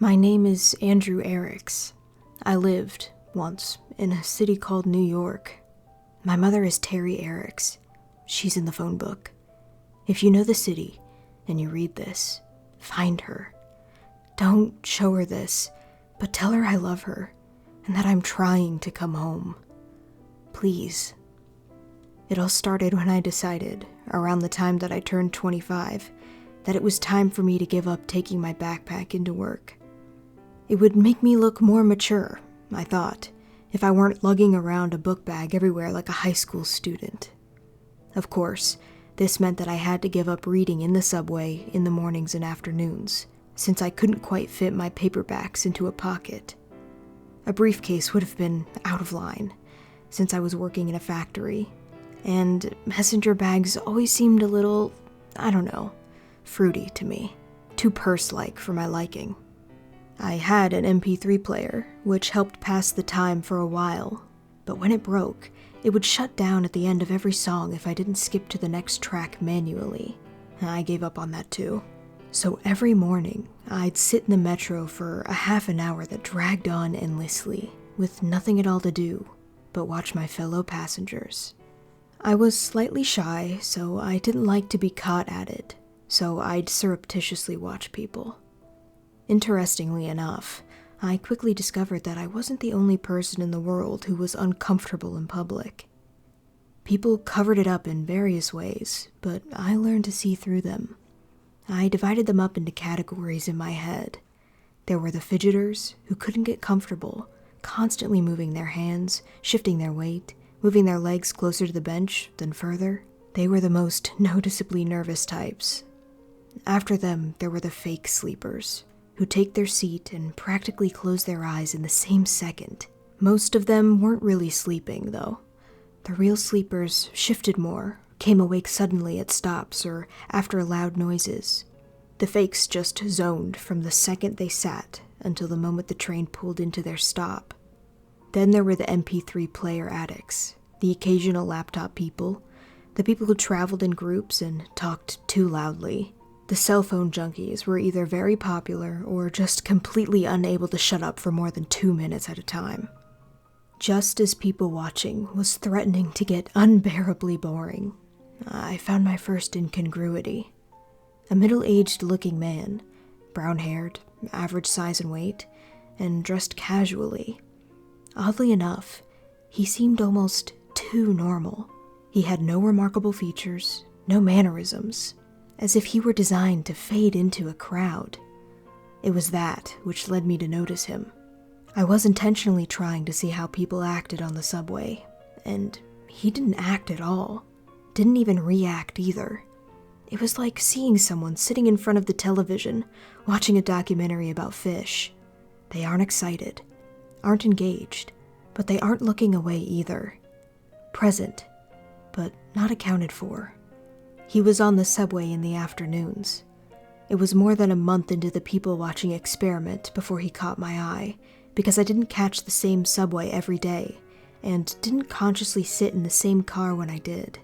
My name is Andrew Eriks. I lived, once, in a city called New York. My mother is Terry Eriks. She's in the phone book. If you know the city, and you read this, find her. Don't show her this, but tell her I love her, and that I'm trying to come home. Please. It all started when I decided, around the time that I turned 25, that it was time for me to give up taking my backpack into work. It would make me look more mature, I thought, if I weren't lugging around a book bag everywhere like a high school student. Of course, this meant that I had to give up reading in the subway in the mornings and afternoons, since I couldn't quite fit my paperbacks into a pocket. A briefcase would have been out of line, since I was working in a factory, and messenger bags always seemed a little, fruity to me, too purse-like for my liking. I had an MP3 player, which helped pass the time for a while, but when it broke, it would shut down at the end of every song if I didn't skip to the next track manually. I gave up on that too. So every morning, I'd sit in the metro for a half an hour that dragged on endlessly, with nothing at all to do but watch my fellow passengers. I was slightly shy, so I didn't like to be caught at it, so I'd surreptitiously watch people. Interestingly enough, I quickly discovered that I wasn't the only person in the world who was uncomfortable in public. People covered it up in various ways, but I learned to see through them. I divided them up into categories in my head. There were the fidgeters, who couldn't get comfortable, constantly moving their hands, shifting their weight, moving their legs closer to the bench, then further. They were the most noticeably nervous types. After them, there were the fake sleepers, who take their seat and practically close their eyes in the same second. Most of them weren't really sleeping, though. The real sleepers shifted more, came awake suddenly at stops or after loud noises. The fakes just zoned from the second they sat until the moment the train pulled into their stop. Then there were the MP3 player addicts, the occasional laptop people, the people who traveled in groups and talked too loudly. The cell phone junkies were either very popular or just completely unable to shut up for more than 2 minutes at a time. Just as people watching was threatening to get unbearably boring, I found my first incongruity. A middle-aged looking man, brown-haired, average size and weight, and dressed casually. Oddly enough, he seemed almost too normal. He had no remarkable features, no mannerisms, as if he were designed to fade into a crowd. It was that which led me to notice him. I was intentionally trying to see how people acted on the subway, and he didn't act at all. Didn't even react either. It was like seeing someone sitting in front of the television, watching a documentary about fish. They aren't excited, aren't engaged, but they aren't looking away either. Present, but not accounted for. He was on the subway in the afternoons. It was more than a month into the people-watching experiment before he caught my eye, because I didn't catch the same subway every day, and didn't consciously sit in the same car when I did.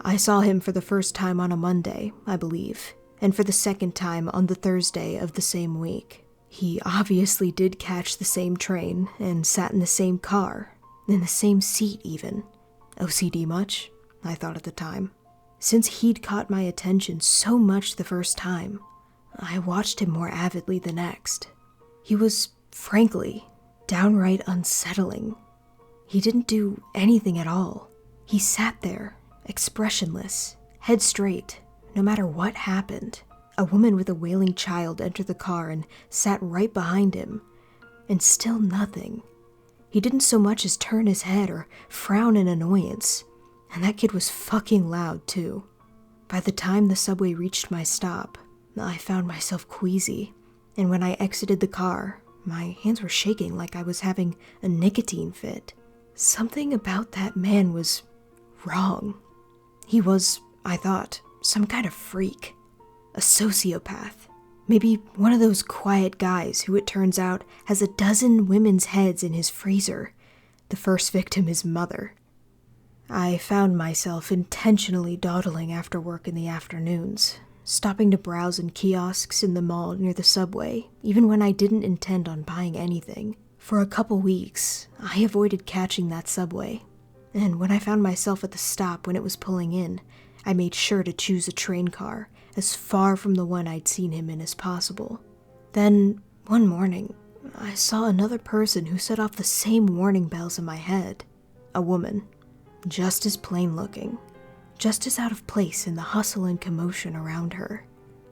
I saw him for the first time on a Monday, I believe, and for the second time on the Thursday of the same week. He obviously did catch the same train, and sat in the same car, in the same seat even. OCD much? I thought at the time. Since he'd caught my attention so much the first time, I watched him more avidly the next. He was, frankly, downright unsettling. He didn't do anything at all. He sat there, expressionless, head straight, no matter what happened. A woman with a wailing child entered the car and sat right behind him, and still nothing. He didn't so much as turn his head or frown in annoyance. And that kid was fucking loud, too. By the time the subway reached my stop, I found myself queasy, and when I exited the car, my hands were shaking like I was having a nicotine fit. Something about that man was wrong. He was, I thought, some kind of freak. A sociopath. Maybe one of those quiet guys who, it turns out, has a dozen women's heads in his freezer. The first victim is mother. I found myself intentionally dawdling after work in the afternoons, stopping to browse in kiosks in the mall near the subway, even when I didn't intend on buying anything. For a couple weeks, I avoided catching that subway. And when I found myself at the stop when it was pulling in, I made sure to choose a train car as far from the one I'd seen him in as possible. Then, one morning, I saw another person who set off the same warning bells in my head. A woman, just as plain looking, just as out of place in the hustle and commotion around her.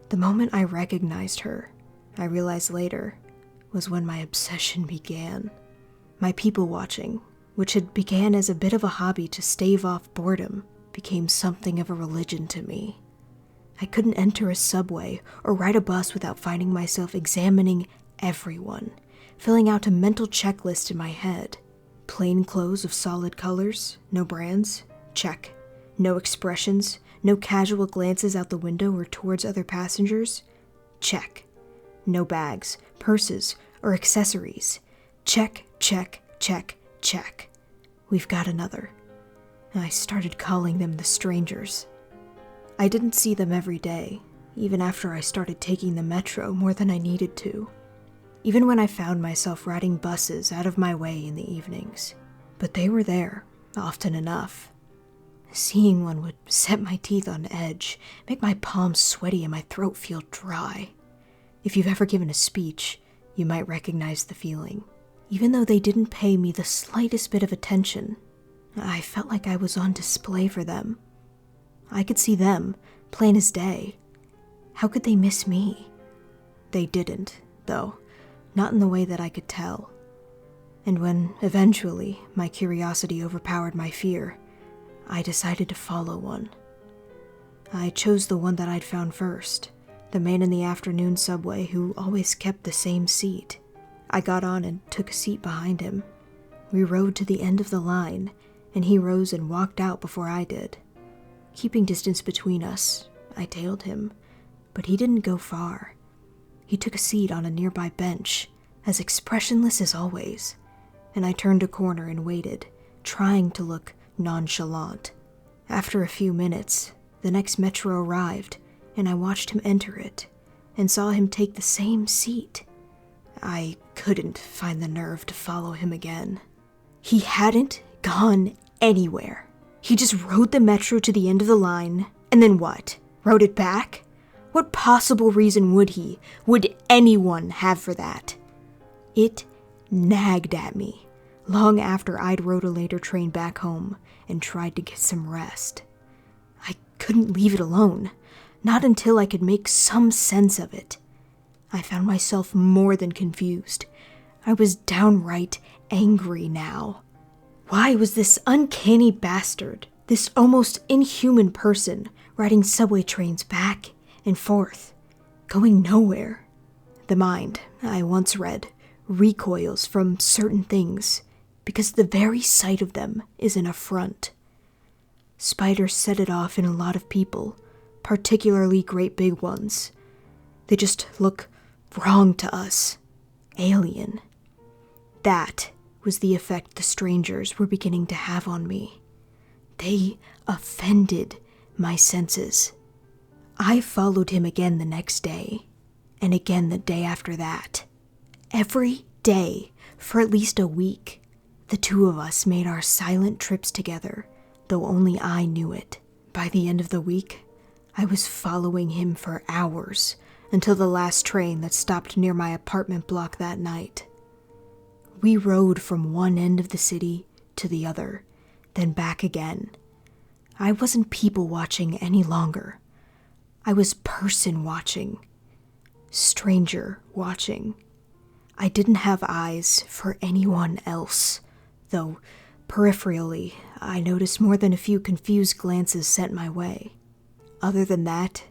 The moment I recognized her, I realized later, was when my obsession began. My people watching, which had began as a bit of a hobby to stave off boredom, became something of a religion to me. I couldn't enter a subway or ride a bus without finding myself examining everyone, filling out a mental checklist in my head. Plain clothes of solid colors, no brands, check. No expressions, no casual glances out the window or towards other passengers, check. No bags, purses, or accessories, check, check, check, check. We've got another. I started calling them the strangers. I didn't see them every day, even after I started taking the metro more than I needed to. Even when I found myself riding buses out of my way in the evenings. But they were there, often enough. Seeing one would set my teeth on edge, make my palms sweaty and my throat feel dry. If you've ever given a speech, you might recognize the feeling. Even though they didn't pay me the slightest bit of attention, I felt like I was on display for them. I could see them, plain as day. How could they miss me? They didn't, though, not in the way that I could tell. And when, eventually, my curiosity overpowered my fear, I decided to follow one. I chose the one that I'd found first, the man in the afternoon subway who always kept the same seat. I got on and took a seat behind him. We rode to the end of the line, and he rose and walked out before I did. Keeping distance between us, I tailed him, but he didn't go far. He took a seat on a nearby bench, as expressionless as always, and I turned a corner and waited, trying to look nonchalant. After a few minutes, the next metro arrived, and I watched him enter it, and saw him take the same seat. I couldn't find the nerve to follow him again. He hadn't gone anywhere. He just rode the metro to the end of the line, and then what? Rode it back? What possible reason would anyone have for that? It nagged at me, long after I'd rode a later train back home and tried to get some rest. I couldn't leave it alone, not until I could make some sense of it. I found myself more than confused. I was downright angry now. Why was this uncanny bastard, this almost inhuman person, riding subway trains back and forth, going nowhere? The mind, I once read, recoils from certain things because the very sight of them is an affront. Spiders set it off in a lot of people, particularly great big ones. They just look wrong to us, alien. That was the effect the strangers were beginning to have on me. They offended my senses. I followed him again the next day, and again the day after that. Every day, for at least a week, the two of us made our silent trips together, though only I knew it. By the end of the week, I was following him for hours, until the last train that stopped near my apartment block that night. We rode from one end of the city to the other, then back again. I wasn't people watching any longer. I was person watching, stranger watching. I didn't have eyes for anyone else, though peripherally I noticed more than a few confused glances sent my way. Other than that,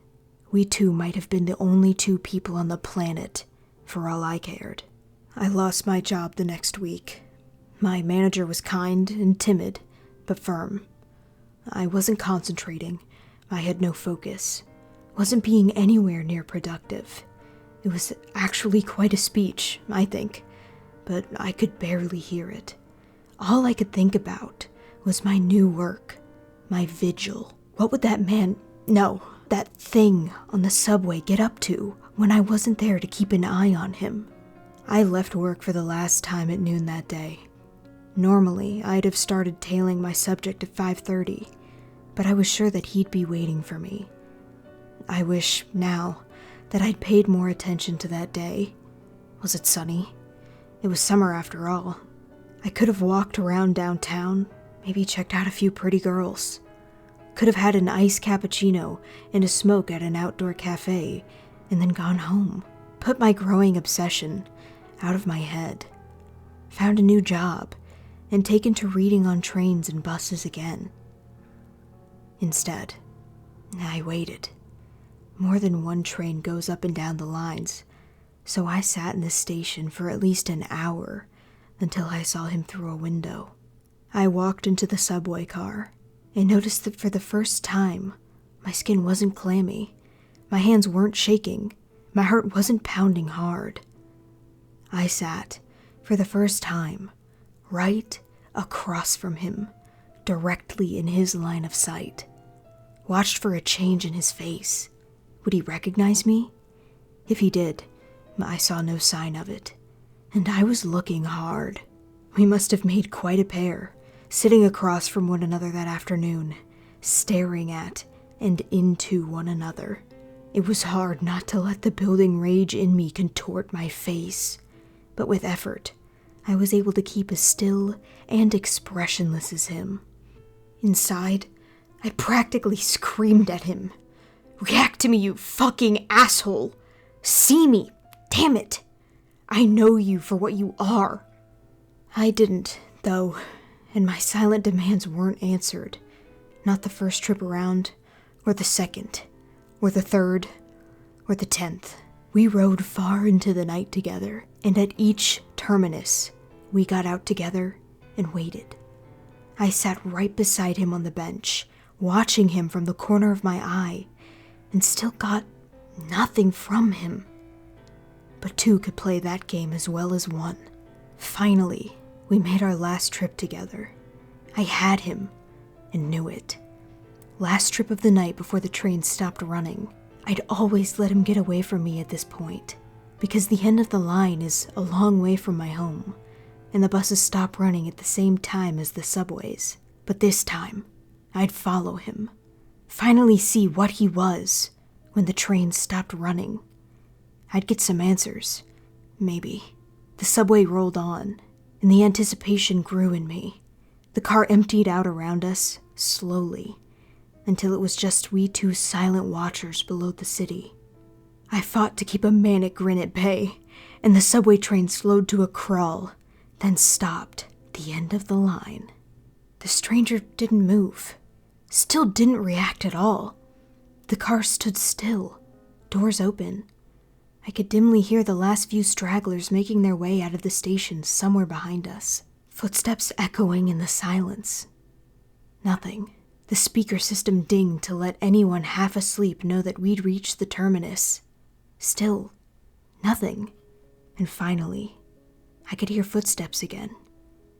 we two might have been the only two people on the planet, for all I cared. I lost my job the next week. My manager was kind and timid, but firm. I wasn't concentrating. I had no focus. Wasn't being anywhere near productive. It was actually quite a speech, I think, but I could barely hear it. All I could think about was my new work, my vigil. What would that man... No, that thing on the subway get up to when I wasn't there to keep an eye on him? I left work for the last time at noon that day. Normally, I'd have started tailing my subject at 5:30, but I was sure that he'd be waiting for me. I wish, now, that I'd paid more attention to that day. Was it sunny? It was summer after all. I could have walked around downtown, maybe checked out a few pretty girls. Could have had an iced cappuccino and a smoke at an outdoor cafe, and then gone home. Put my growing obsession out of my head. Found a new job, and taken to reading on trains and buses again. Instead, I waited. More than one train goes up and down the lines, so I sat in the station for at least an hour until I saw him through a window. I walked into the subway car and noticed that for the first time, my skin wasn't clammy, my hands weren't shaking, my heart wasn't pounding hard. I sat, for the first time, right across from him, directly in his line of sight. Watched for a change in his face. Would he recognize me? If he did, I saw no sign of it. And I was looking hard. We must have made quite a pair, sitting across from one another that afternoon, staring at and into one another. It was hard not to let the building rage in me contort my face, but with effort, I was able to keep as still and expressionless as him. Inside, I practically screamed at him. "React to me, you fucking asshole! See me! Damn it! I know you for what you are!" I didn't, though, and my silent demands weren't answered. Not the first trip around, or the second, or the third, or the 10th. We rode far into the night together, and at each terminus, we got out together and waited. I sat right beside him on the bench, watching him from the corner of my eye, and still got nothing from him. But two could play that game as well as one. Finally, we made our last trip together. I had him, and knew it. Last trip of the night before the train stopped running. I'd always let him get away from me at this point, because the end of the line is a long way from my home, and the buses stop running at the same time as the subways. But this time, I'd follow him, finally see what he was when the train stopped running. I'd get some answers, maybe. The subway rolled on, and the anticipation grew in me. The car emptied out around us, slowly, until it was just we two silent watchers below the city. I fought to keep a manic grin at bay, and the subway train slowed to a crawl, then stopped at the end of the line. The stranger didn't move, still didn't react at all. The car stood still, doors open. I could dimly hear the last few stragglers making their way out of the station somewhere behind us, footsteps echoing in the silence. Nothing. The speaker system dinged to let anyone half asleep know that we'd reached the terminus. Still, nothing. And finally, I could hear footsteps again.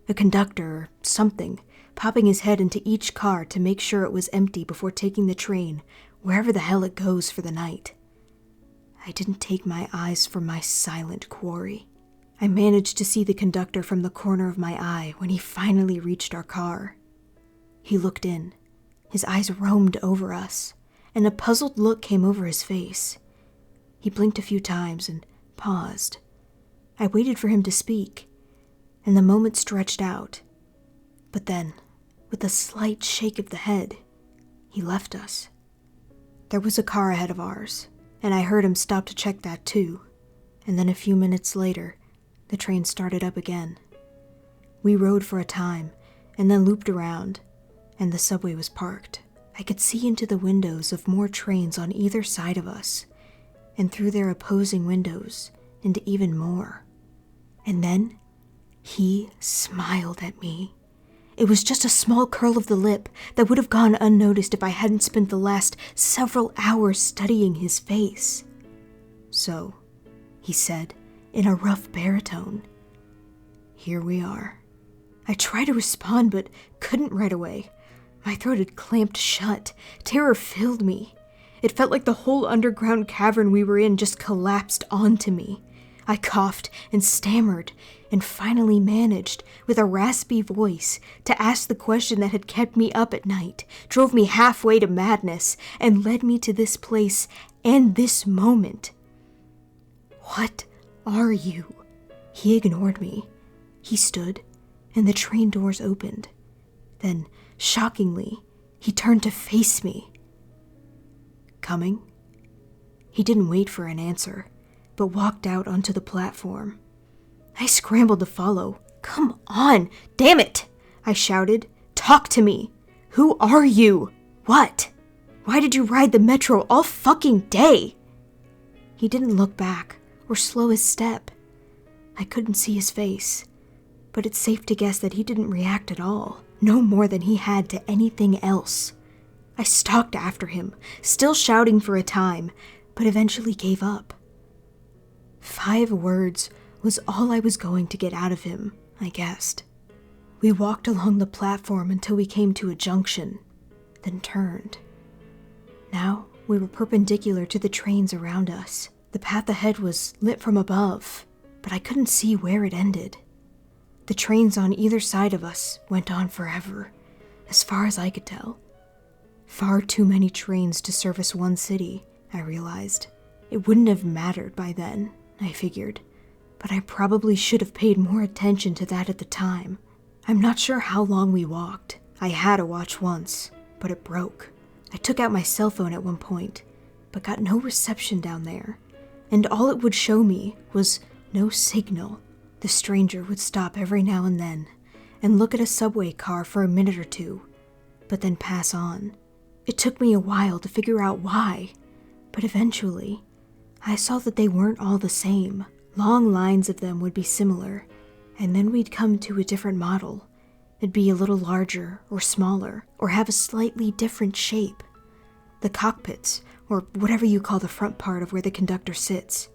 A conductor or something popping his head into each car to make sure it was empty before taking the train wherever the hell it goes for the night. I didn't take my eyes from my silent quarry. I managed to see the conductor from the corner of my eye when he finally reached our car. He looked in. His eyes roamed over us, and a puzzled look came over his face. He blinked a few times and paused. I waited for him to speak, and the moment stretched out. But then, with a slight shake of the head, he left us. There was a car ahead of ours, and I heard him stop to check that too, and then a few minutes later, the train started up again. We rode for a time, and then looped around, and the subway was parked. I could see into the windows of more trains on either side of us, and through their opposing windows, into even more. And then, he smiled at me. It was just a small curl of the lip that would have gone unnoticed if I hadn't spent the last several hours studying his face. "So," he said, in a rough baritone, "here we are." I tried to respond, but couldn't right away. My throat had clamped shut. Terror filled me. It felt like the whole underground cavern we were in just collapsed onto me. I coughed and stammered, and finally managed, with a raspy voice, to ask the question that had kept me up at night, drove me halfway to madness, and led me to this place and this moment. What are you? He ignored me. He stood, and the train doors opened. Then, shockingly, he turned to face me. Coming? He didn't wait for an answer, but walked out onto the platform. I scrambled to follow. Come on, damn it! I shouted. Talk to me. Who are you? What? Why did you ride the metro all fucking day? He didn't look back or slow his step. I couldn't see his face, but it's safe to guess that he didn't react at all, no more than he had to anything else. I stalked after him, still shouting for a time, but eventually gave up. 5 words was all I was going to get out of him, I guessed. We walked along the platform until we came to a junction, then turned. Now we were perpendicular to the trains around us. The path ahead was lit from above, but I couldn't see where it ended. The trains on either side of us went on forever, as far as I could tell. Far too many trains to service one city, I realized. It wouldn't have mattered by then, I figured, but I probably should have paid more attention to that at the time. I'm not sure how long we walked. I had a watch once, but it broke. I took out my cell phone at one point, but got no reception down there, and all it would show me was no signal. The stranger would stop every now and then and look at a subway car for a minute or two, but then pass on. It took me a while to figure out why, but eventually, I saw that they weren't all the same. Long lines of them would be similar, and then we'd come to a different model. It'd be a little larger or smaller, or have a slightly different shape. The cockpits, or whatever you call the front part of where the conductor sits,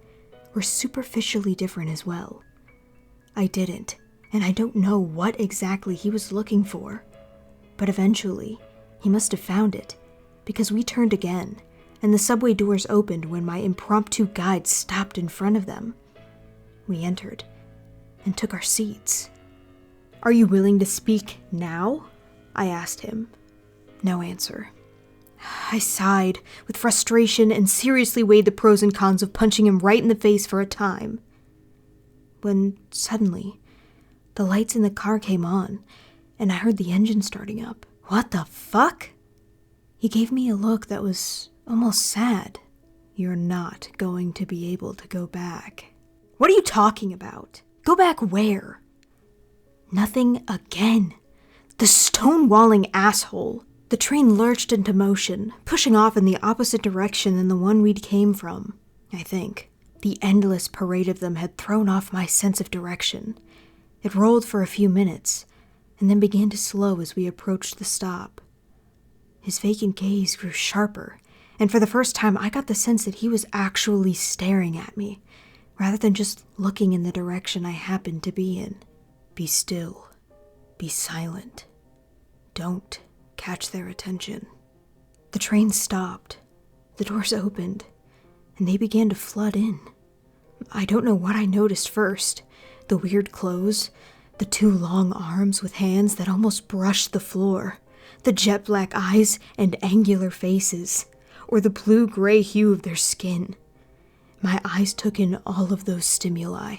were superficially different as well. I didn't, and I don't know what exactly he was looking for, but eventually, he must have found it, because we turned again, and the subway doors opened when my impromptu guide stopped in front of them. We entered, and took our seats. "Are you willing to speak now?" I asked him. No answer. I sighed with frustration and seriously weighed the pros and cons of punching him right in the face for a time. When suddenly, the lights in the car came on, and I heard the engine starting up. "What the fuck?" He gave me a look that was almost sad. "You're not going to be able to go back." "What are you talking about? Go back where?" Nothing again. The stonewalling asshole. The train lurched into motion, pushing off in the opposite direction than the one we'd came from, I think. The endless parade of them had thrown off my sense of direction. It rolled for a few minutes, and then began to slow as we approached the stop. His vacant gaze grew sharper, and for the first time I got the sense that he was actually staring at me, rather than just looking in the direction I happened to be in. "Be still. Be silent. Don't catch their attention." The train stopped. The doors opened, and they began to flood in. I don't know what I noticed first. The weird clothes, the 2 long arms with hands that almost brushed the floor, the jet black eyes and angular faces, or the blue-gray hue of their skin. My eyes took in all of those stimuli,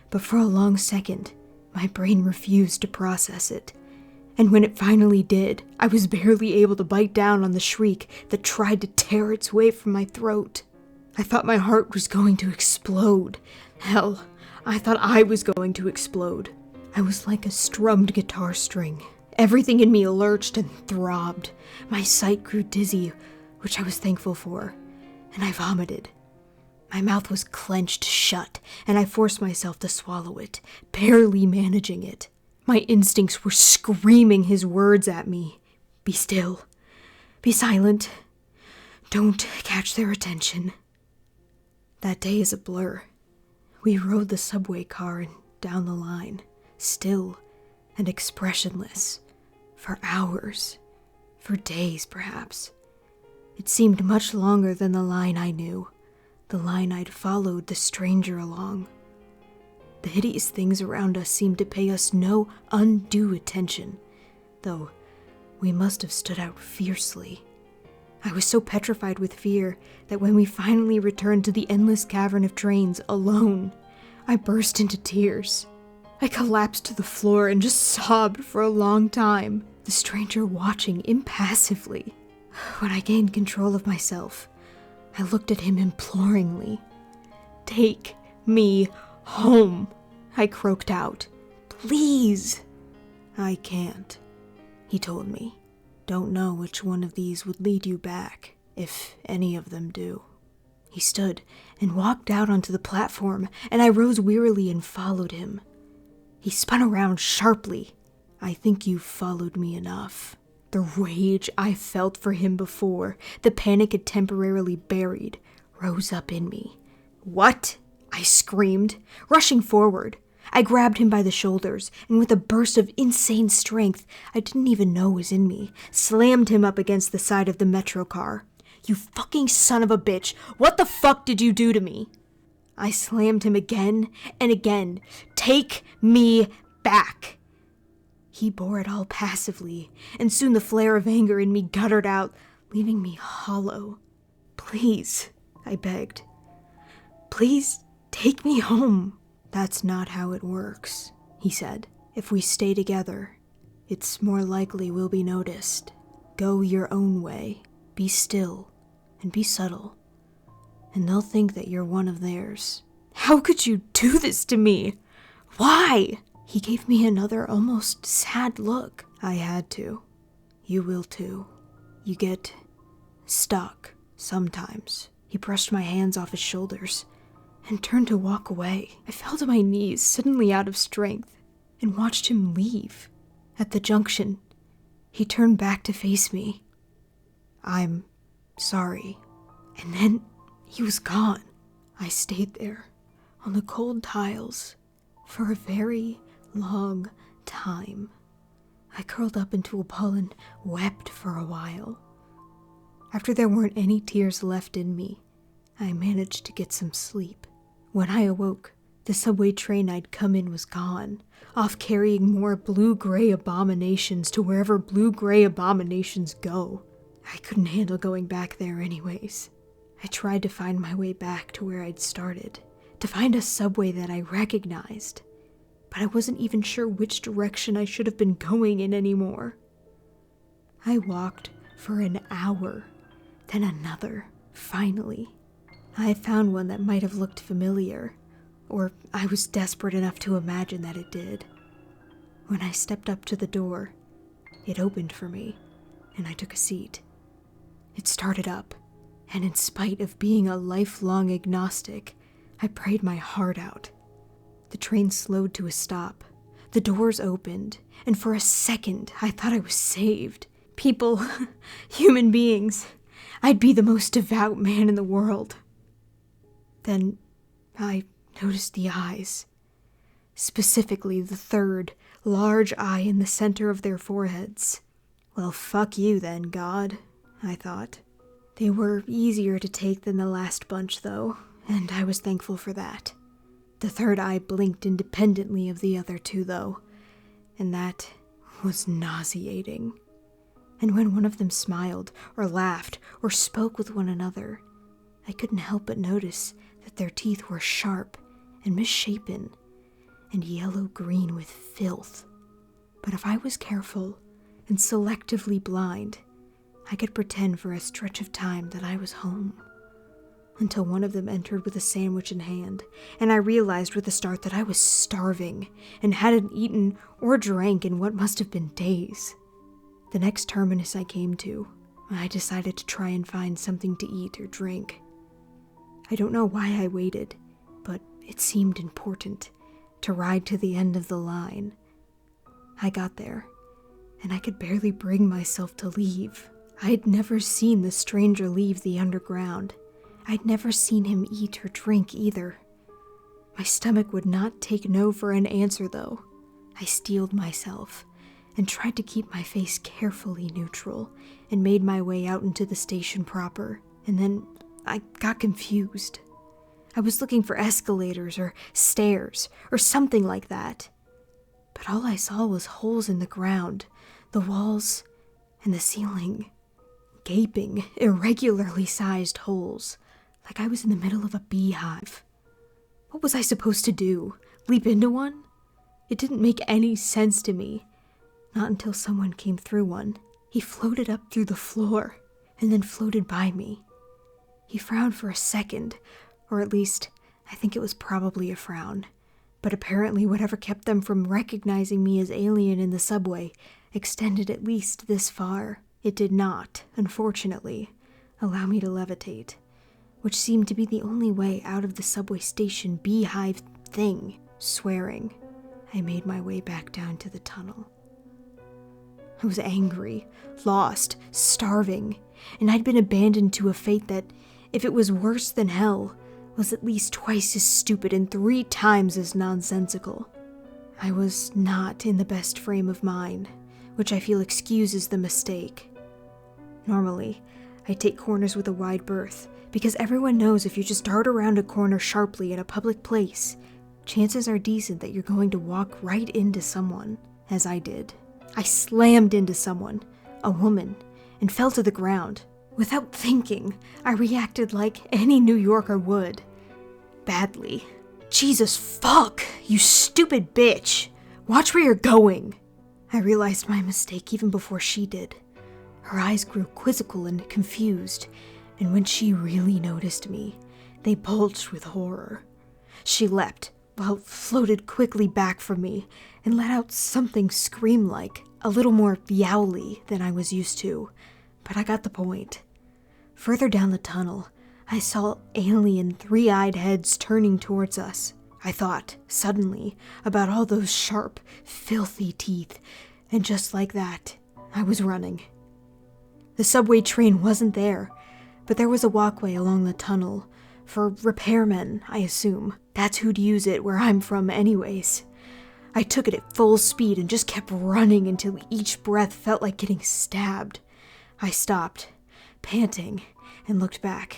but for a long second, my brain refused to process it. And when it finally did, I was barely able to bite down on the shriek that tried to tear its way from my throat. I thought my heart was going to explode. Hell, I thought I was going to explode. I was like a strummed guitar string. Everything in me lurched and throbbed. My sight grew dizzy, which I was thankful for, and I vomited. My mouth was clenched shut, and I forced myself to swallow it, barely managing it. My instincts were screaming his words at me. "Be still. Be silent. Don't catch their attention." That day is a blur. We rode the subway car and down the line, still and expressionless, for hours, for days perhaps. It seemed much longer than the line I knew, the line I'd followed the stranger along. The hideous things around us seemed to pay us no undue attention, though we must have stood out fiercely. I was so petrified with fear that when we finally returned to the endless cavern of trains alone, I burst into tears. I collapsed to the floor and just sobbed for a long time, the stranger watching impassively. When I gained control of myself, I looked at him imploringly. "Take me home," I croaked out. "Please." "I can't," he told me. "Don't know which one of these would lead you back, if any of them do." He stood and walked out onto the platform, and I rose wearily and followed him. He spun around sharply. "I think you've followed me enough." The rage I felt for him before, the panic it temporarily buried, rose up in me. "What?" I screamed, rushing forward. I grabbed him by the shoulders, and with a burst of insane strength I didn't even know was in me, slammed him up against the side of the metro car. "You fucking son of a bitch! What the fuck did you do to me?" I slammed him again and again. "Take me back!" He bore it all passively, and soon the flare of anger in me guttered out, leaving me hollow. "Please," I begged. "Please take me home." "That's not how it works," he said. "If we stay together, it's more likely we'll be noticed. Go your own way, be still, and be subtle, and they'll think that you're one of theirs." "How could you do this to me? Why?" He gave me another almost sad look. "I had to. You will too. You get stuck sometimes." He brushed my hands off his shoulders and turned to walk away. I fell to my knees, suddenly out of strength, and watched him leave. At the junction, he turned back to face me. "I'm sorry." And then he was gone. I stayed there, on the cold tiles, for a very long time. I curled up into a ball and wept for a while. After there weren't any tears left in me, I managed to get some sleep. When I awoke, the subway train I'd come in was gone, off carrying more blue-gray abominations to wherever blue-gray abominations go. I couldn't handle going back there anyways. I tried to find my way back to where I'd started, to find a subway that I recognized, but I wasn't even sure which direction I should have been going in anymore. I walked for an hour, then another, finally. I found one that might have looked familiar, or I was desperate enough to imagine that it did. When I stepped up to the door, it opened for me, and I took a seat. It started up, and in spite of being a lifelong agnostic, I prayed my heart out. The train slowed to a stop. The doors opened, and for a second I thought I was saved. People, human beings, I'd be the most devout man in the world. Then I noticed the eyes, specifically the third, large eye in the center of their foreheads. Well, fuck you then, God, I thought. They were easier to take than the last bunch, though, and I was thankful for that. The third eye blinked independently of the other two, though, and that was nauseating. And when one of them smiled, or laughed, or spoke with one another, I couldn't help but notice that their teeth were sharp and misshapen, and yellow-green with filth. But if I was careful and selectively blind, I could pretend for a stretch of time that I was home. Until one of them entered with a sandwich in hand, and I realized with a start that I was starving and hadn't eaten or drank in what must have been days. The next terminus I came to, I decided to try and find something to eat or drink. I don't know why I waited, but it seemed important to ride to the end of the line. I got there, and I could barely bring myself to leave. I had never seen the stranger leave the underground. I'd never seen him eat or drink either. My stomach would not take no for an answer, though. I steeled myself and tried to keep my face carefully neutral and made my way out into the station proper. And then I got confused. I was looking for escalators or stairs or something like that. But all I saw was holes in the ground, the walls, and the ceiling. Gaping, irregularly sized holes, like I was in the middle of a beehive. What was I supposed to do? Leap into one? It didn't make any sense to me. Not until someone came through one. He floated up through the floor, and then floated by me. He frowned for a second, or at least, I think it was probably a frown. But apparently whatever kept them from recognizing me as alien in the subway extended at least this far. It did not, unfortunately, allow me to levitate, which seemed to be the only way out of the subway station beehive thing. Swearing, I made my way back down to the tunnel. I was angry, lost, starving, and I'd been abandoned to a fate that, if it was worse than hell, was at least twice as stupid and 3 times as nonsensical. I was not in the best frame of mind, which I feel excuses the mistake. Normally, I take corners with a wide berth, because everyone knows if you just dart around a corner sharply in a public place, chances are decent that you're going to walk right into someone, as I did. I slammed into someone, a woman, and fell to the ground. Without thinking, I reacted like any New Yorker would. Badly. Jesus fuck, you stupid bitch! Watch where you're going! I realized my mistake even before she did. Her eyes grew quizzical and confused, and when she really noticed me, they bulged with horror. She leapt, well, floated quickly back from me, and let out something scream-like, a little more yowly than I was used to, but I got the point. Further down the tunnel, I saw alien 3-eyed heads turning towards us. I thought, suddenly, about all those sharp, filthy teeth, and just like that, I was running. The subway train wasn't there, but there was a walkway along the tunnel, for repairmen, I assume. That's who'd use it where I'm from anyways. I took it at full speed and just kept running until each breath felt like getting stabbed. I stopped, panting, and looked back.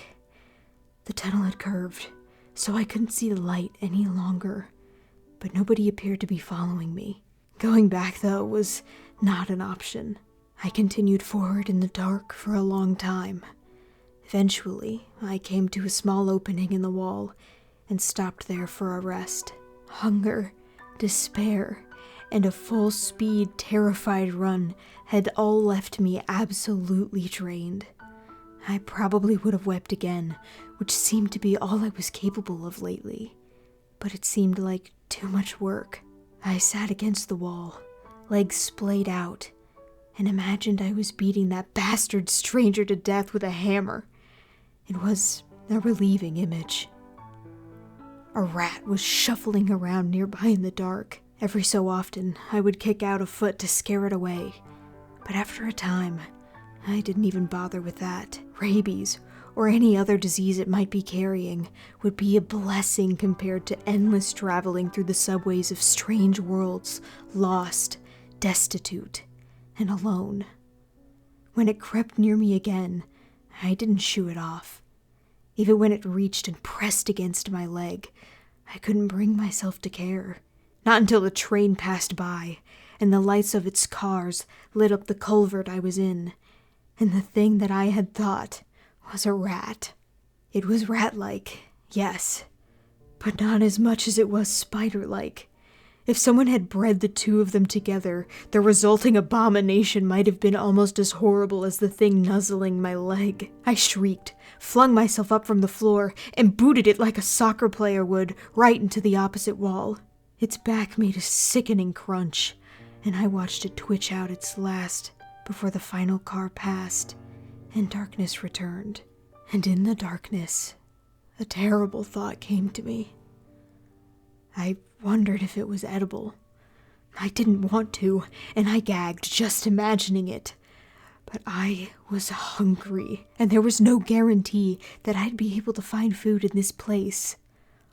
The tunnel had curved, so I couldn't see the light any longer, but nobody appeared to be following me. Going back, though, was not an option. I continued forward in the dark for a long time. Eventually, I came to a small opening in the wall and stopped there for a rest. Hunger, despair, and a full-speed, terrified run had all left me absolutely drained. I probably would have wept again, which seemed to be all I was capable of lately. But it seemed like too much work. I sat against the wall, legs splayed out, and imagined I was beating that bastard stranger to death with a hammer. It was a relieving image. A rat was shuffling around nearby in the dark. Every so often, I would kick out a foot to scare it away. But after a time, I didn't even bother with that. Rabies, or any other disease it might be carrying, would be a blessing compared to endless traveling through the subways of strange worlds, lost, destitute, and alone. When it crept near me again, I didn't shoo it off. Even when it reached and pressed against my leg, I couldn't bring myself to care. Not until the train passed by, and the lights of its cars lit up the culvert I was in, and the thing that I had thought was a rat. It was rat-like, yes, but not as much as it was spider-like. If someone had bred the two of them together, the resulting abomination might have been almost as horrible as the thing nuzzling my leg. I shrieked, flung myself up from the floor, and booted it like a soccer player would, right into the opposite wall. Its back made a sickening crunch, and I watched it twitch out its last before the final car passed, and darkness returned. And in the darkness, a terrible thought came to me. I wondered if it was edible. I didn't want to, and I gagged just imagining it. But I was hungry, and there was no guarantee that I'd be able to find food in this place,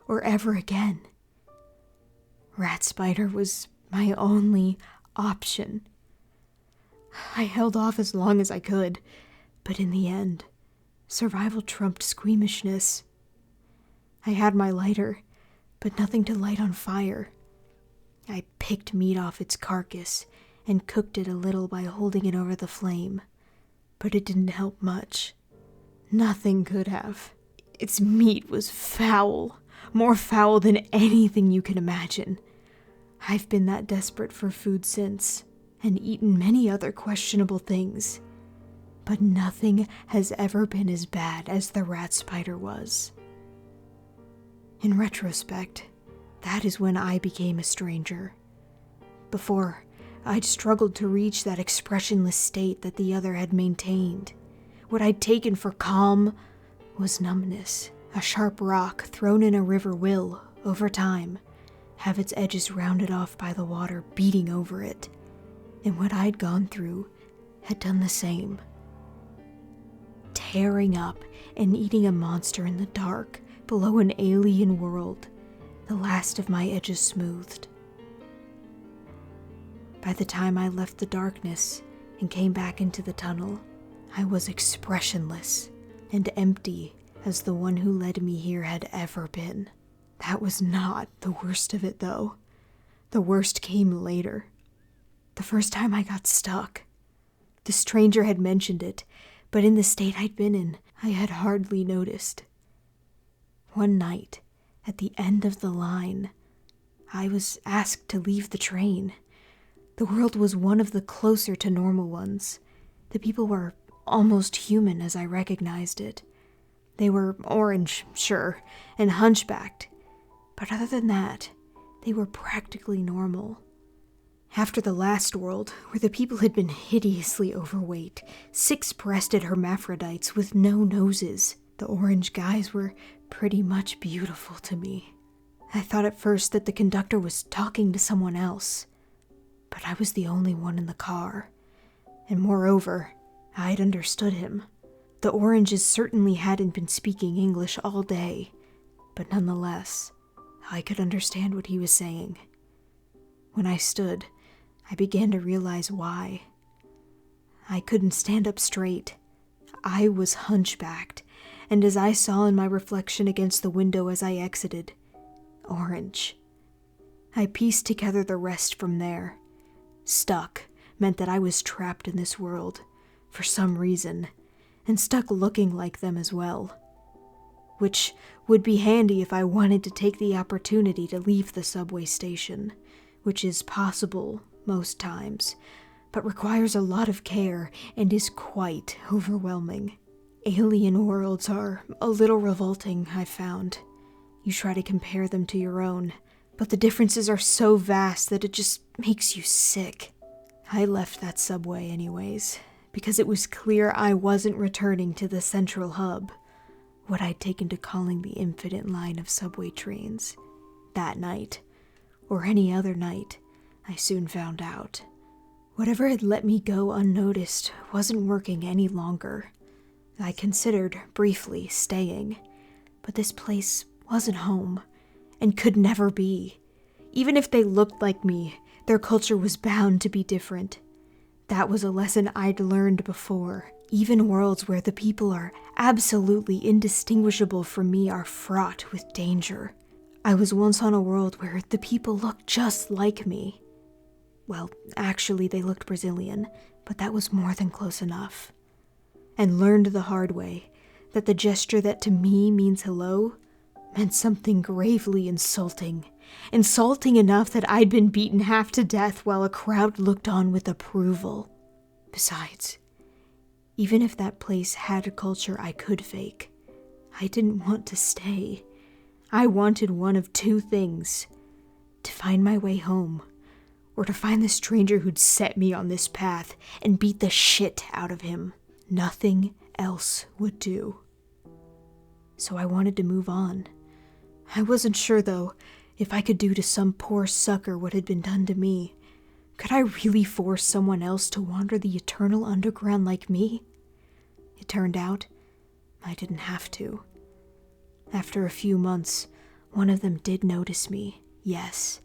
or ever again. Rat spider was my only option. I held off as long as I could, but in the end, survival trumped squeamishness. I had my lighter, but nothing to light on fire. I picked meat off its carcass and cooked it a little by holding it over the flame, but it didn't help much. Nothing could have. Its meat was foul, more foul than anything you can imagine. I've been that desperate for food since, and eaten many other questionable things, but nothing has ever been as bad as the rat spider was. In retrospect, that is when I became a stranger. Before, I'd struggled to reach that expressionless state that the other had maintained. What I'd taken for calm was numbness. A sharp rock thrown in a river will, over time, have its edges rounded off by the water beating over it, and what I'd gone through had done the same. Tearing up and eating a monster in the dark below an alien world, the last of my edges smoothed. By the time I left the darkness and came back into the tunnel, I was expressionless and empty as the one who led me here had ever been. That was not the worst of it, though. The worst came later. The first time I got stuck. The stranger had mentioned it, but in the state I'd been in, I had hardly noticed. One night, at the end of the line, I was asked to leave the train. The world was one of the closer to normal ones. The people were almost human as I recognized it. They were orange, sure, and hunchbacked, but other than that, they were practically normal. After the last world, where the people had been hideously overweight, six-breasted hermaphrodites with no noses, the orange guys were pretty much beautiful to me. I thought at first that the conductor was talking to someone else, but I was the only one in the car, and moreover, I'd understood him. The oranges certainly hadn't been speaking English all day, but nonetheless, I could understand what he was saying. When I stood, I began to realize why. I couldn't stand up straight. I was hunchbacked, and as I saw in my reflection against the window as I exited, orange. I pieced together the rest from there. Stuck meant that I was trapped in this world, for some reason, and stuck looking like them as well. Which would be handy if I wanted to take the opportunity to leave the subway station, which is possible most times, but requires a lot of care and is quite overwhelming. Alien worlds are a little revolting, I've found. You try to compare them to your own, but the differences are so vast that it just makes you sick. I left that subway anyways, because it was clear I wasn't returning to the central hub, what I'd taken to calling the infinite line of subway trains. That night, or any other night, I soon found out. Whatever had let me go unnoticed wasn't working any longer. I considered, briefly, staying, but this place wasn't home, and could never be. Even if they looked like me, their culture was bound to be different. That was a lesson I'd learned before. Even worlds where the people are absolutely indistinguishable from me are fraught with danger. I was once on a world where the people looked just like me. Well, actually they looked Brazilian, but that was more than close enough. And learned the hard way that the gesture that to me means hello meant something gravely insulting. Insulting enough that I'd been beaten half to death while a crowd looked on with approval. Besides, even if that place had a culture I could fake, I didn't want to stay. I wanted one of two things: to find my way home, or to find the stranger who'd set me on this path and beat the shit out of him. Nothing else would do. So I wanted to move on. I wasn't sure, though, if I could do to some poor sucker what had been done to me. Could I really force someone else to wander the eternal underground like me? It turned out I didn't have to. After a few months, one of them did notice me, yes,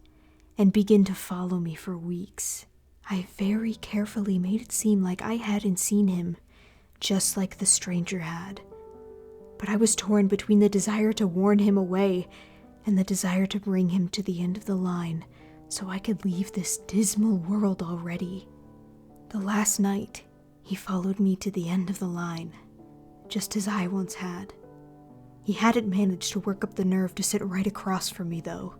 and begin to follow me for weeks. I very carefully made it seem like I hadn't seen him, just like the stranger had. But I was torn between the desire to warn him away and the desire to bring him to the end of the line so I could leave this dismal world already. The last night, he followed me to the end of the line, just as I once had. He hadn't managed to work up the nerve to sit right across from me, though,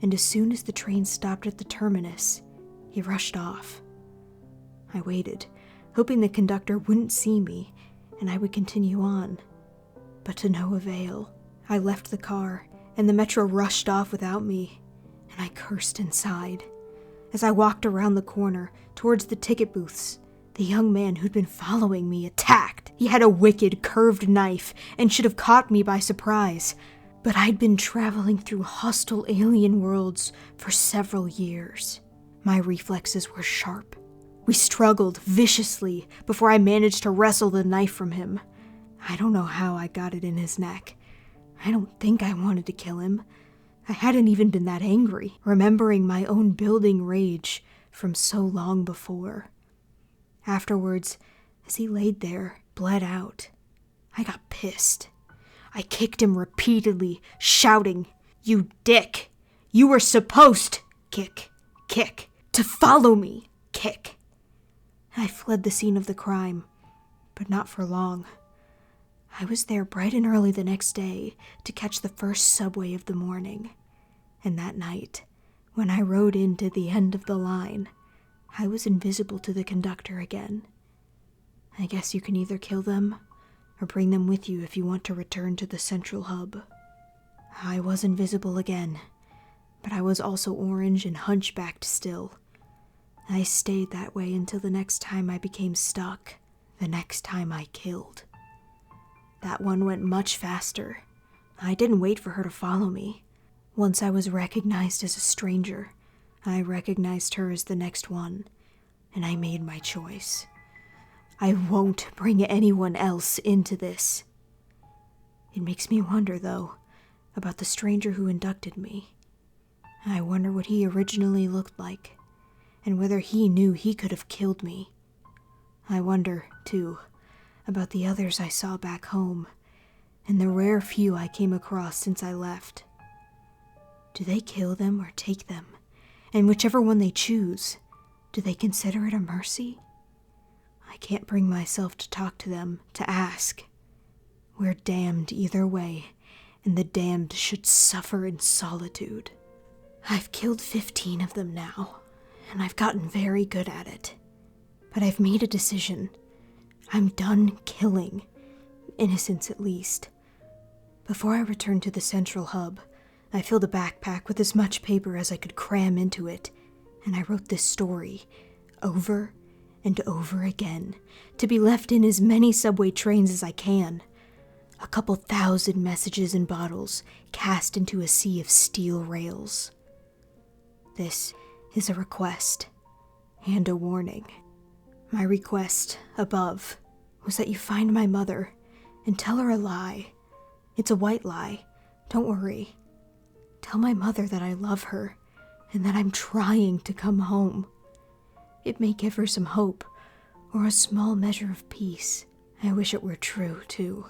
and as soon as the train stopped at the terminus, he rushed off. I waited, hoping the conductor wouldn't see me and I would continue on, but to no avail. I left the car, and the metro rushed off without me, and I cursed and sighed. As I walked around the corner, towards the ticket booths, the young man who'd been following me attacked. He had a wicked, curved knife and should have caught me by surprise, but I'd been traveling through hostile alien worlds for several years. My reflexes were sharp. We struggled viciously before I managed to wrestle the knife from him. I don't know how I got it in his neck. I don't think I wanted to kill him. I hadn't even been that angry, remembering my own building rage from so long before. Afterwards, as he laid there, bled out, I got pissed. I kicked him repeatedly, shouting, "You dick! You were supposed, kick, to follow me, kick." I fled the scene of the crime, but not for long. I was there bright and early the next day to catch the first subway of the morning. And that night, when I rode into the end of the line, I was invisible to the conductor again. I guess you can either kill them or bring them with you if you want to return to the central hub. I was invisible again, but I was also orange and hunchbacked still. I stayed that way until the next time I became stuck, the next time I killed. That one went much faster. I didn't wait for her to follow me. Once I was recognized as a stranger, I recognized her as the next one, and I made my choice. I won't bring anyone else into this. It makes me wonder, though, about the stranger who inducted me. I wonder what he originally looked like, and whether he knew he could have killed me. I wonder, too, about the others I saw back home, and the rare few I came across since I left. Do they kill them or take them? And whichever one they choose, do they consider it a mercy? I can't bring myself to talk to them, to ask. We're damned either way, and the damned should suffer in solitude. I've killed 15 of them now, and I've gotten very good at it. But I've made a decision. I'm done killing, innocents at least. Before I returned to the central hub, I filled a backpack with as much paper as I could cram into it, and I wrote this story, over and over again, to be left in as many subway trains as I can. A couple thousand messages in bottles cast into a sea of steel rails. This is a request and a warning. My request, above, was that you find my mother and tell her a lie. It's a white lie, don't worry. Tell my mother that I love her and that I'm trying to come home. It may give her some hope or a small measure of peace. I wish it were true, too.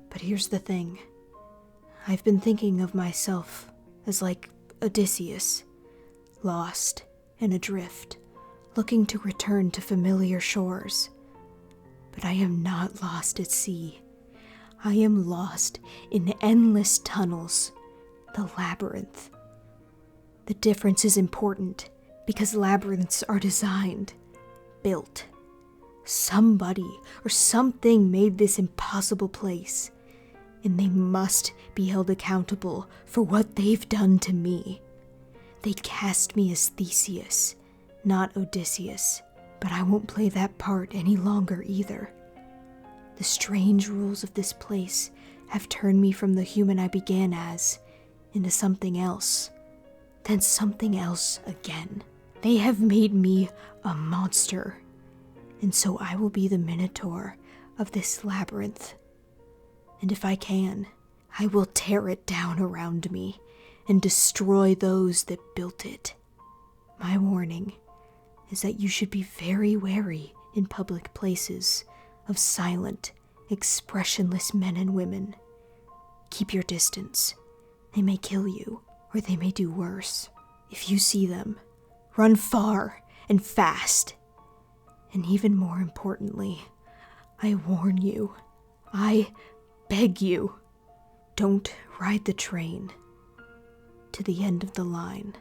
But here's the thing. I've been thinking of myself as like Odysseus, lost and adrift, looking to return to familiar shores. But I am not lost at sea. I am lost in endless tunnels, the labyrinth. The difference is important because labyrinths are designed, built. Somebody or something made this impossible place, and they must be held accountable for what they've done to me. They cast me as Theseus, not Odysseus, but I won't play that part any longer either. The strange rules of this place have turned me from the human I began as into something else, then something else again. They have made me a monster, and so I will be the minotaur of this labyrinth. And if I can, I will tear it down around me and destroy those that built it. My warning is that you should be very wary in public places of silent, expressionless men and women. Keep your distance. They may kill you, or they may do worse. If you see them, run far and fast. And even more importantly, I warn you, I beg you, don't ride the train to the end of the line.